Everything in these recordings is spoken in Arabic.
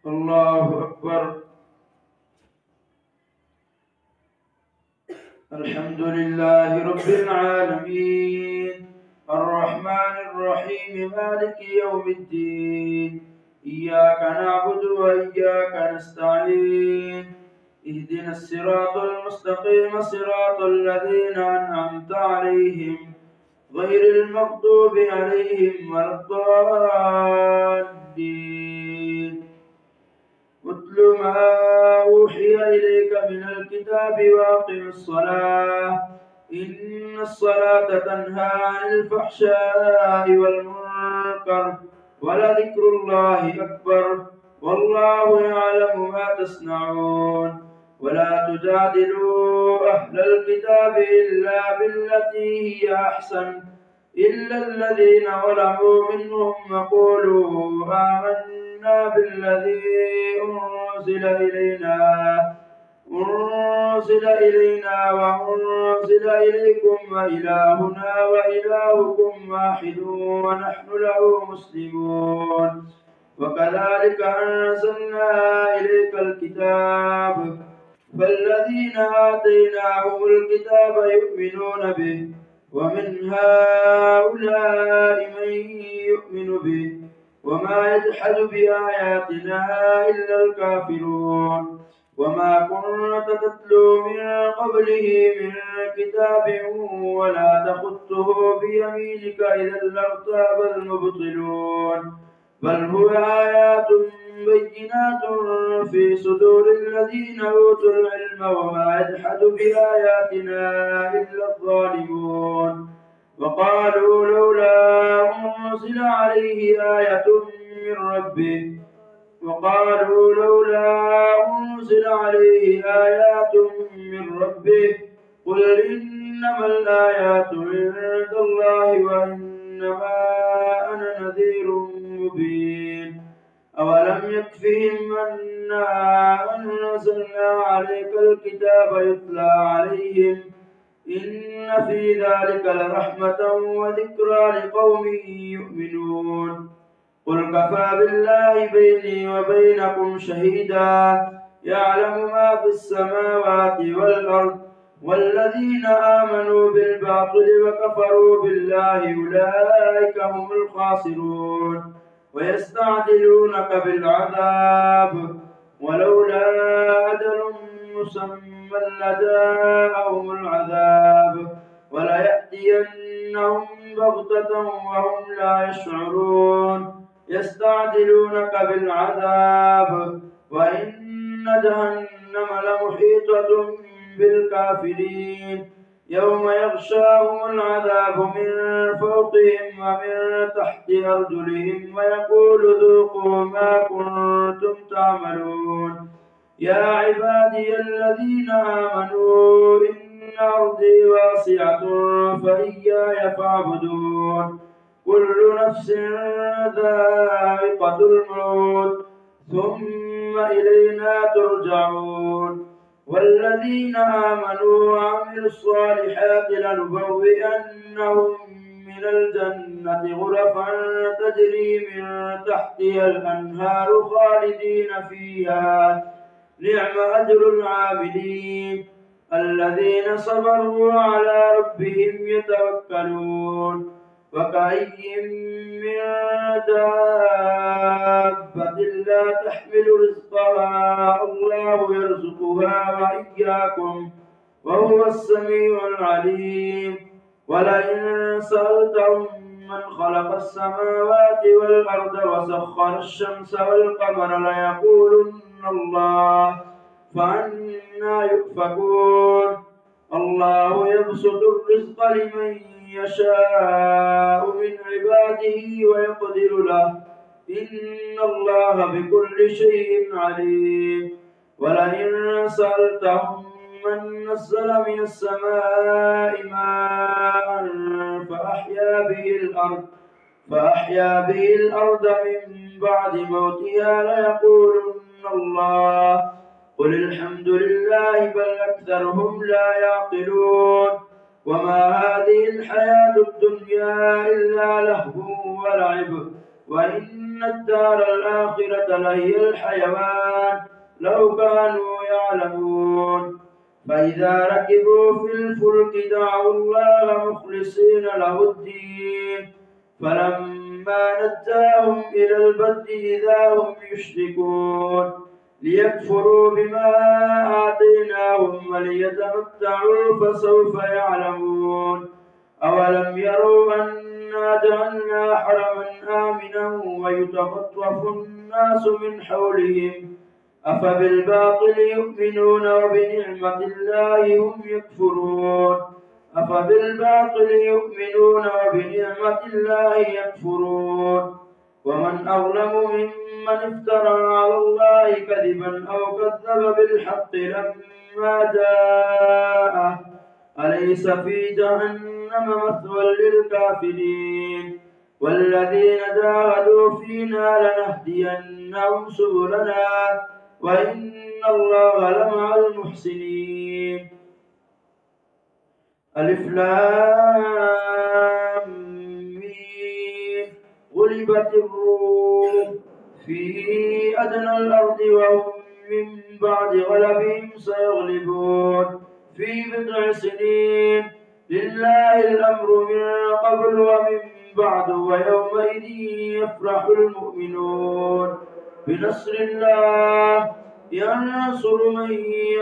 الله أكبر. الحمد لله رب العالمين الرحمن الرحيم مالك يوم الدين إياك نعبد وإياك نستعين اهدنا الصراط المستقيم صراط الذين أنعمت عليهم غير المغضوب عليهم ولا الضالين. اتل ما أوحي إليك من الكتاب وأقم الصلاة إن الصلاة تنهى عن الفحشاء والمنكر ولذكر الله أكبر والله يعلم ما تصنعون. ولا تجادلوا أهل الكتاب إلا بالتي هي أحسن إلا الذين ظلموا منهم وقولوا آمنا بالذي أنزل إلينا وأنزل إليكم وإلهنا وإلهكم واحد ونحن له مسلمون. وكذلك أنزلنا إليك الكتاب فالذين آتيناهم الكتاب يؤمنون به ومن هؤلاء من يؤمن به وما يجحد بآياتنا إلا الكافرون. وما كنت تتلو من قبله من كتاب ولا تخطه بيمينك إذا لارتاب المبطلون. بل هو آيات بينات في صدور الذين أوتوا العلم وما يجحد بآياتنا إلا الظالمون. وقالوا لولا أنزل عليه آية من ربه قل إنما الآيات عند الله وإنما أنا نذير مبين. أولم يكفهم أنا أنزلنا عليك الكتاب يتلى عليهم إن في ذلك لرحمة وذكرى لقوم يؤمنون. قل كفى بالله بيني وبينكم شهيدا يعلم ما في السماوات والأرض والذين آمنوا بالباطل وكفروا بالله أولئك هم الخاسرون. ويستعجلونك بالعذاب ولولا أجل مسمى لجاءهم العذاب وليأتينهم بغتة وهم لا يشعرون. يستعجلونك بالعذاب وإن جهنم لمحيطة بالكافرين يوم يغشاهم العذاب من فوقهم ومن تحت أرجلهم ويقول ذوقوا ما كنتم تعملون. يا عبادي الذين آمنوا إن أرضي واسعة فإياي فاعبدون. كل نفس ذائقة الموت ثم إلينا ترجعون. والذين آمنوا وعملوا الصالحات لنبوئنهم من الجنة غرفا تجري من تحتها الأنهار خالدين فيها نعم أجر العاملين الذين صبروا على ربهم يتوكلون. وكأي من دابة لا تحمل رزقها الله يرزقها وإياكم وهو السميع العليم. ولئن سألتهم من خلق السماوات والأرض وسخر الشمس والقمر ليقولن الله فأنى يؤفكون. الله يبسط الرزق لمن يشاء من عباده ويقدر له إن الله بكل شيء عليم. ولئن سألتهم من نزل من السماء ماء فأحيا به الأرض من بعد موتها ليقولن الله قل الحمد لله بل أكثرهم لا يعقلون. وما هذه الحياة الدنيا إلا لهو ولعب وإن الدار الآخرة لهي الحيوان لو كانوا يعلمون. فإذا ركبوا في الفلك دعوا الله مخلصين له الدين فلما نجاهم إلى البر إذا هم يشركون ليكفروا بما آتيناهم وليتمتعوا فسوف يعلمون. أولم يروا أنا جعلنا حرما آمنا ويتخطف الناس من حولهم أفبالباطل يؤمنون وبنعمة الله هم يكفرون. أفبالباطل يؤمنون وبنعمة الله يكفرون. ومن أظلم ممن افترى على الله كذبا أو كذب بالحق لما جاءه أليس في جهنم مثوى للكافرين. والذين جاهدوا فينا لنهدينهم سبلنا وإن الله لمع المحسنين. ألف لام ميم غلبت الروم في أدنى الأرض وهم من بعد غلبهم سيغلبون في بضع سنين لله الأمر من قبل ومن بعد ويومئذ يفرح المؤمنون بنصر الله ينصر من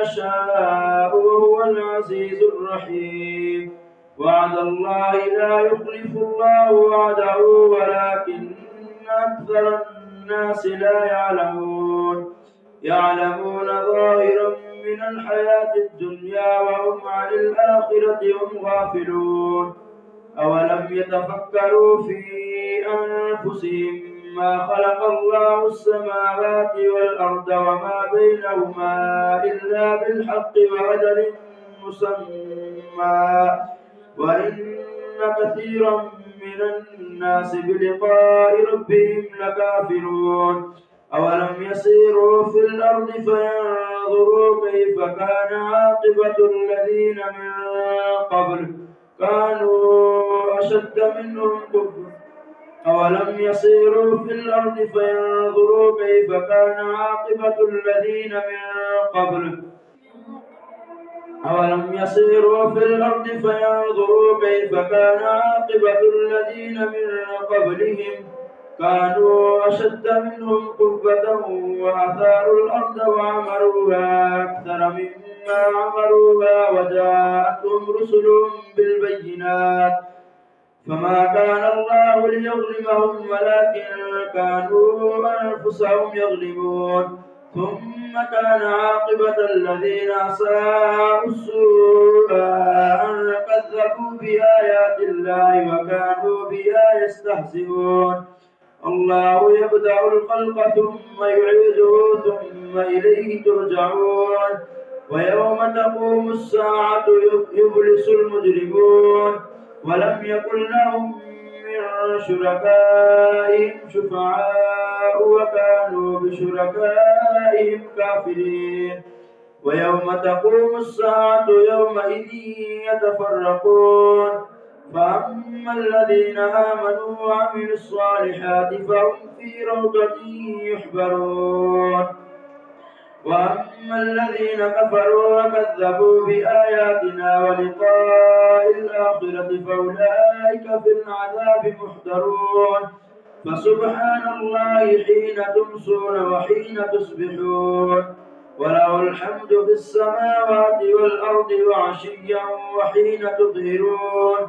يشاء وهو العزيز الرحيم. وعد الله لا يخلف الله وعده ولكن أكثر الناس لا يعلمون. يعلمون ظاهرا من الحياة الدنيا وهم عن الآخرة هم غافلون. أولم يتفكروا في أنفسهم ما خلق الله السماوات والأرض وما بينهما إلا بالحق وأجل مسمى وإن كثيرا من الناس بلقاء ربهم لكافرون. أولم يسيروا في الأرض فينظروا كيف كان عاقبة الذين من قبل كانوا أشد منهم كفرا. أولم يسيروا في الأرض فينظروا كيف كان عاقبة الذين من قبل أولم يسيروا في الأرض فينظروا كيف كان عاقبة الذين من قبلهم كانوا أشد منهم قوة وأثاروا الأرض وعمروها أكثر مما عمروها وجاءتهم رسلهم بالبينات فما كان الله ليظلمهم ولكن كانوا أنفسهم يظلمون. ثم كان عاقبة الذين أساءوا السوء أن كذبوا بآيات الله وكانوا بها يستهزئون. الله يبدأ الخلق ثم يعيده ثم إليه ترجعون. ويوم تقوم الساعة يبلس المجرمون ولم يكن لهم من شركائهم شفعاء وكانوا بشركائهم كافرين. ويوم تقوم الساعة يومئذ يتفرقون فأما الذين آمنوا وعملوا الصالحات فهم في روضة يحبرون وأما الذين كفروا وكذبوا بآياتنا ولقاء الآخرة فأولئك في العذاب محضرون. فسبحان الله حين تمسون وحين تصبحون وله الحمد في السماوات والأرض وعشيا وحين تظهرون.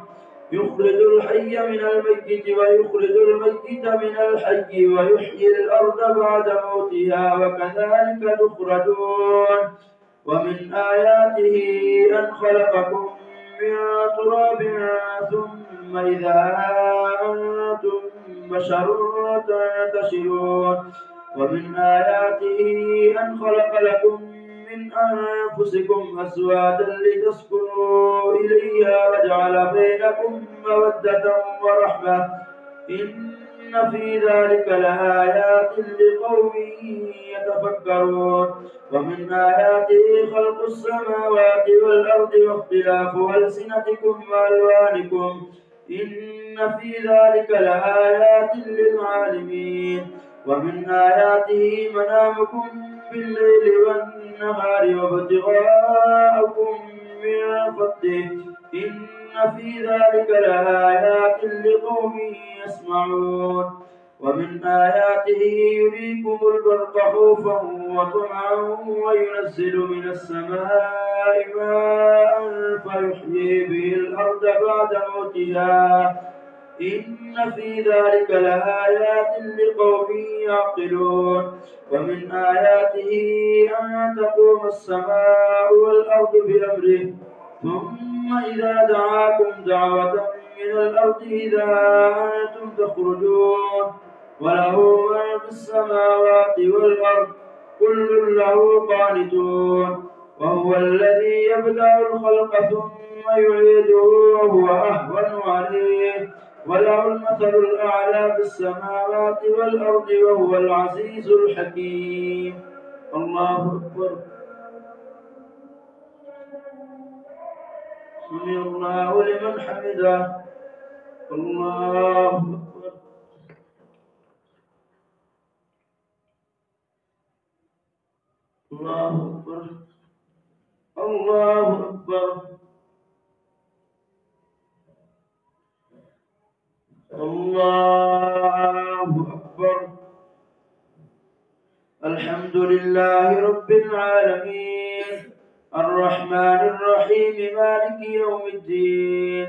يخرج الحي من الميت ويخرج الميت من الحي ويحيي الأرض بعد موتها وكذلك تخرجون. ومن آياته أن خلقكم من تراب ثم إذا أنتم بشر تنتشرون. ومن آياته أن خلق لكم من أنفسكم أزواجا لتسكنوا إليها وجعل بينكم مودة ورحمة إن في ذلك لآيات لقوم يتفكرون. ومن آياته خلق السماوات والأرض واختلاف ألسنتكم وألوانكم إن في ذلك لآيات للعالمين. ومن آياته منامكم بالليل والنهار وابتغاءكم من فضله إن في ذلك لآيات لقوم يسمعون. ومن آياته يريكم البرق خوفا وطمعا وينزل من السماء ماء فيحيي به الأرض بعد موتها إن في ذلك لآيات لقوم يعقلون. ومن آياته أن تقوم السماء والأرض بأمره ثم إذا دعاكم دعوة من الأرض إذا أنتم تخرجون وله ما في السماوات والأرض كل له قانتون. وهو الذي يبدأ الخلق ثم يعيده وهو أهون عليه وله المثل الأعلى في السماوات والأرض وهو العزيز الحكيم. الله أكبر. سمع الله لمن حمده. الله أكبر. الله أكبر. الله أكبر. الله أكبر. الحمد لله رب العالمين الرحمن الرحيم مالك يوم الدين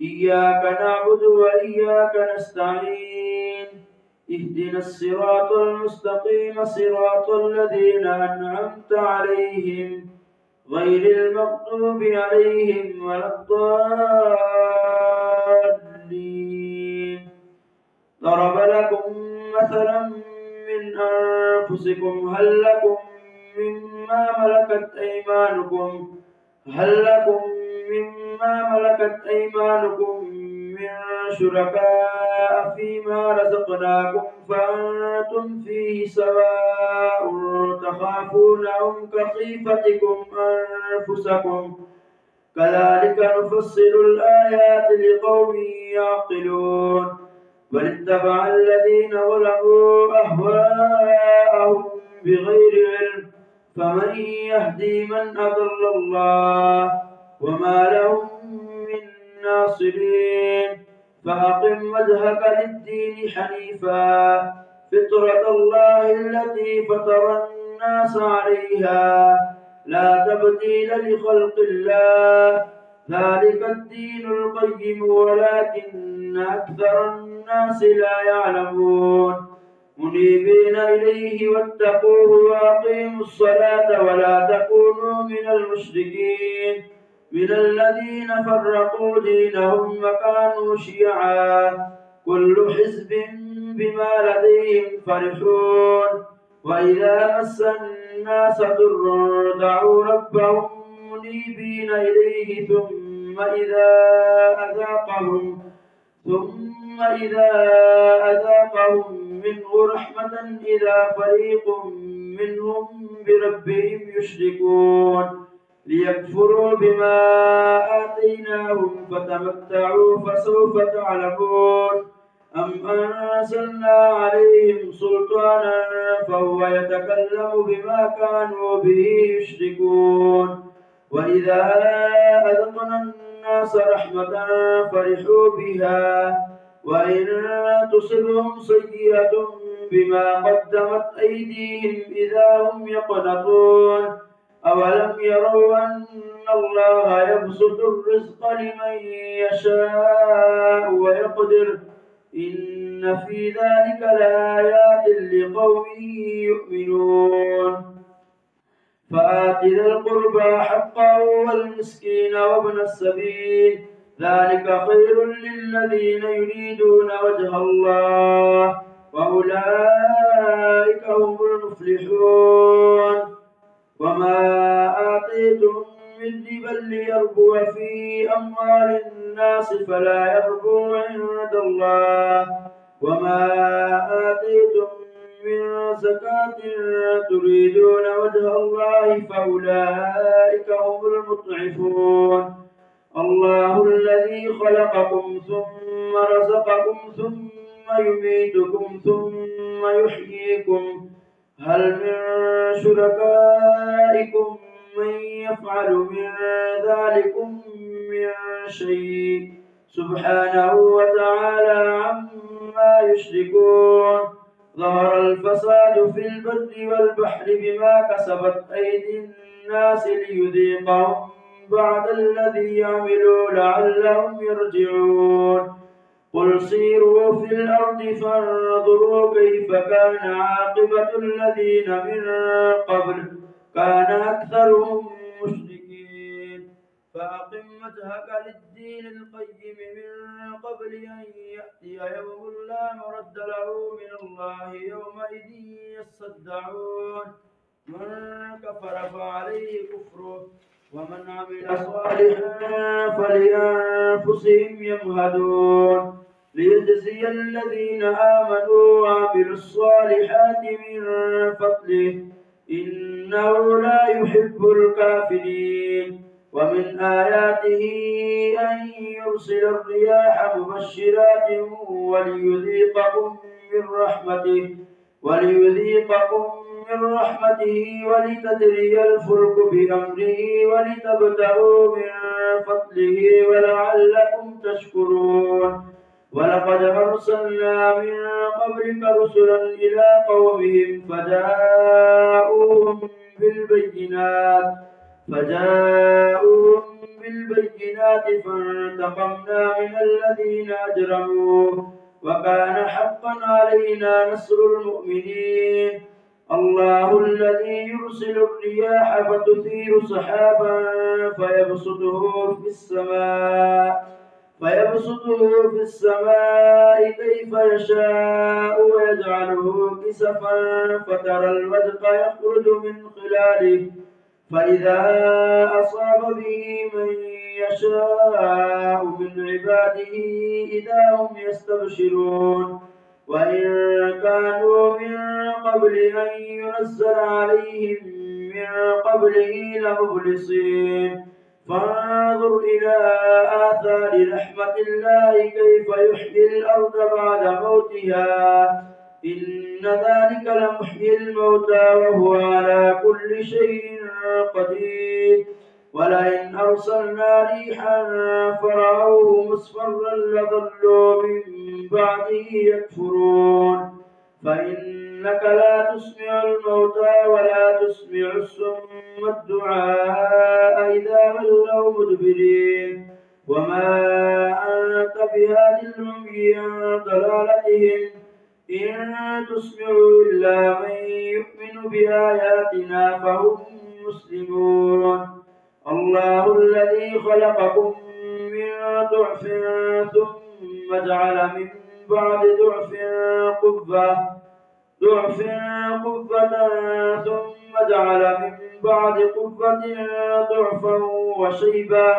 إياك نعبد وإياك نستعين اهدنا الصراط المستقيم صراط الذين أنعمت عليهم غير المغضوب عليهم ولا الضالين. ضرب لكم مثلا من أنفسكم هل لكم مما ملكت أيمانكم من شركاء فيما رزقناكم فأنتم فيه سواء تخافونهم كخيفتكم أنفسكم كذلك نفصل الآيات لقوم يعقلون. بل اتبع الذين ظلموا أهواءهم بغير علم فمن يهدي من أضل الله وما لهم من ناصرين. فأقم وجهك للدين حنيفا فطرة الله التي فطر الناس عليها لا تبديل لخلق الله ذلك الدين القيم ولكن أكثر الناس لا يعلمون. منيبين إليه واتقوه وأقيموا الصلاة ولا تكونوا من المشركين من الذين فرقوا دينهم وكانوا شيعا كل حزب بما لديهم فرحون. وإذا مس الناس ضر دعوا ربهم منيبين إليه ثم إذا أذاقهم منه رحمة إذا فريق منهم بربهم يشركون ليكفروا بما آتيناهم فتمتعوا فسوف تعلمون. أم أنزلنا عليهم سلطانا فهو يتكلم بما كانوا به يشركون. وإذا أذقنا الناس رحمة فرحوا بها وإن تصبهم سيئة بما قدمت أيديهم إذا هم يقنطون. أولم يروا أن الله يبسط الرزق لمن يشاء ويقدر إن في ذلك لآيات لقوم يؤمنون. فآت ذا القربى حقه والمسكين وابن السبيل ذلك خير للذين يريدون وجه الله وأولئك هم المفلحون. وما آتيتم من ربا ليربو في أموال الناس فلا يربو عند الله وما آتيتم من زكاة تريدون وجه الله فأولئك هم المضعفون. الله الذي خلقكم ثم رزقكم ثم يميتكم ثم يحييكم هل من شركائكم من يفعل من ذلكم من شيء سبحانه وتعالى عما يشركون ظهر الفساد في البر والبحر بما كسبت أيدي الناس ليذيقهم بعد الذي عملوا لعلهم يرجعون قل سيروا في الأرض فانظروا كيف كان عاقبة الذين من قبل كان أكثرهم مشركين فأقم وجهك للدين القيم من قبل أن يأتي يوم لا مرد له من الله يومئذ يصدعون من كفر فعليه كفره ومن عمل صالحا فلأنفسهم يمهدون ليجزي الذين آمنوا وعملوا الصالحات من فضله إنه لا يحب الكافرين ومن آياته أن يرسل الرياح مبشرات وليذيقكم من رحمته ولتجري الفلك بأمره ولتبتغوا من فضله ولعلكم تشكرون ولقد أرسلنا من قبلك رسلا إلى قومهم فجاءوهم بالبينات فانتقمنا من الذين أجرموا وكان حقا علينا نصر المؤمنين الله الذي يرسل الرياح فتثير سحابا فيبسطه في السماء كيف يشاء ويجعله كسفا فترى الودق يخرج من خلاله فإذا أصاب به من يشاء من عباده إذا هم يستبشرون وإن كانوا من قبل أن ينزل عليهم من قبله لمبلسين فانظر إلى آثار رحمة الله كيف يحيي الأرض بعد موتها إن ذلك لمحيي الموتى وهو على كل شيء قدير ولئن أرسلنا ريحا فرأوه مصفرا لظلوا من بعده يكفرون فإنك لا تسمع الموتى ولا تسمع الصم الدعاء إذا ولوا مدبرين وما أنت بهادي العمي عن ضلالتهم إن تسمع إلا من يؤمن بآياتنا فهم مسلمون الله الذي خلقكم من ضعف ثم جعل من بعد ضعف قوة ثم جعل من بعد قوة ضعفا وشيبة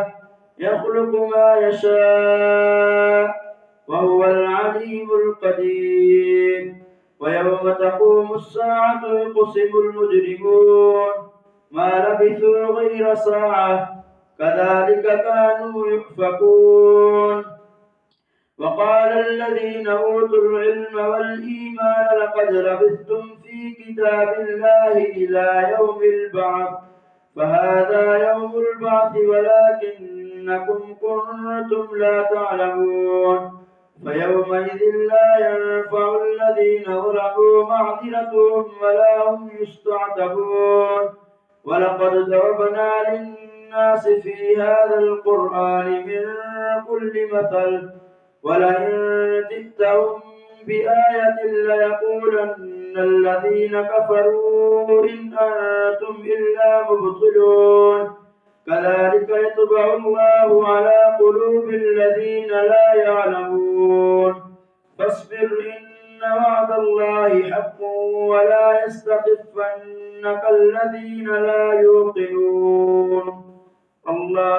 يخلق ما يشاء وهو العليم القدير ويوم تقوم الساعة يقسم المجرمون ما لبثوا غير ساعة كذلك كانوا يؤفكون وقال الذين أوتوا العلم والإيمان لقد لبثتم في كتاب الله إلى يوم البعث فهذا يوم البعث ولكنكم كنتم لا تعلمون فيومئذ لا ينفع الذين ظلموا معذرتهم ولا هم يستعتبون ولقد ضربنا للناس في هذا القرآن من كل مثل ولئن جئتهم بآية ليقولن الذين كفروا إن أنتم إلا مبطلون كذلك يطبع الله على قلوب الذين لا يعلمون فاصبر إن وعد الله حق ولا يستخفنك الذين لا يوقنون الله